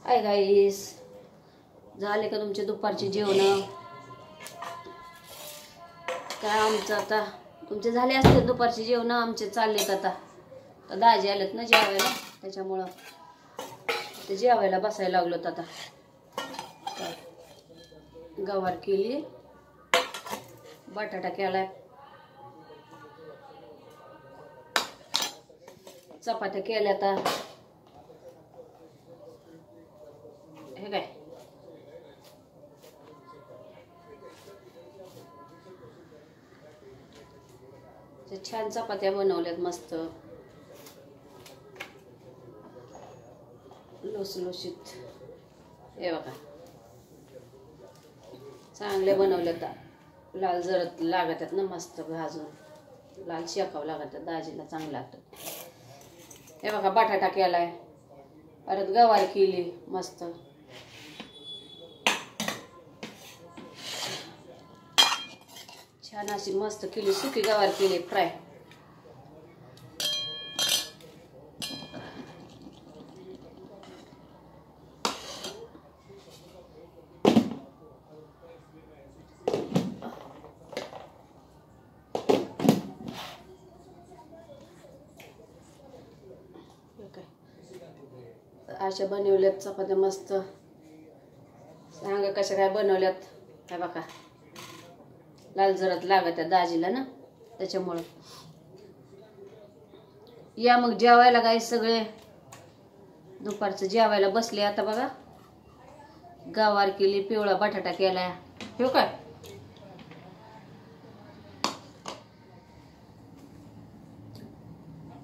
Hi guys, झाले का तुमचे दुपारचे जेवण? काय आमचं आता तुमचे झाले असते दुपारचे जेवण, आमचे चाललेत आता. तर दाजी आलेत ना जेवायला, त्याच्यामुळं ते जेवायला बसायला लागलोत आता. गवार केली, बटाटा केलाय, चपात्या केल्या. आता हे काय छान चपात्या बनवल्यात, मस्त लुसलुशीत. हे बघा चांगले बनवल्यात, लाल जरत लागतात ना, मस्त भाजून लाल शेकावं लागतात, दाजीला चांगलं लागतं. हे बघा बटाटा केलाय, परत गवार केली मस्त. छान अशी मस्त केली, सुकी गवार केली फ्राय. अशा बनवल्यात चपात्या मस्त. सांगा कशा काय बनवल्यात. काय बघा लाल जरात लागत आहे दाजीला ना, त्याच्यामुळं. या मग जेवायला गाईस, सगळे दुपारचं जेवायला बसले आता. बघा गवार केली, पिवळा बटाटा केलाय. ठेवू काय?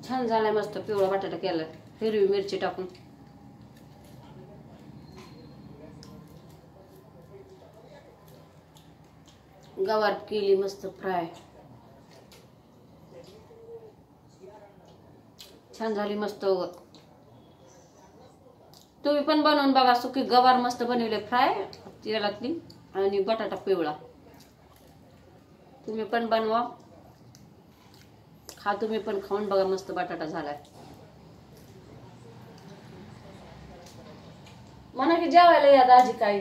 छान झालाय, मस्त पिवळा बटाटा केलाय, हिरवी मिरची टाकून. गवार केली मस्त फ्राय, छान झाली मस्त. तुम्ही पण बनवून बघा, सुकी गवार मस्त बनवले फ्राय तेलातली, आणि बटाटा पिवळा. तुम्ही पण बनवा, खा तुम्ही पण, खाऊन बघा, मस्त बटाटा झालाय. म्हणा की जेवायला या दाजी. काय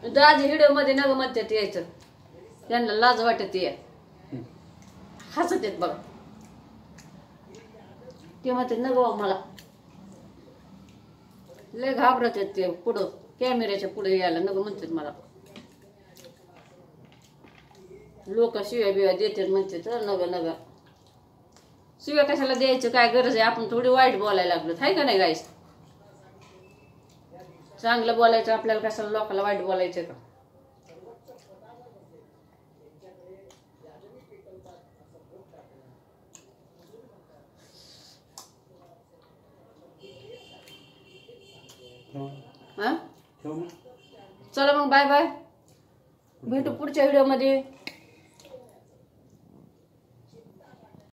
दाजी व्हिडिओ मध्ये नग म्हणतात यायचं, त्यांना लाज वाटत आहे, हसत येत बघा. ते म्हणते नग मला लय घाबरत आहेत ते, पुढं कॅमेऱ्याच्या पुढे यायला नग म्हणतात मला. लोक शिव्या बिव्या देतात म्हणते, तर नग नग शिव्या कशाला द्यायचं, काय गरज आहे? आपण थोडी वाईट बोलायला लागलो, हाय का नाही गाईस? चांगलं बोलायचं आपल्याला, कशाला लोकांना वाईट बोलायचं का? हा चला मग, बाय बाय, भेटू पुढच्या व्हिडिओ मध्ये.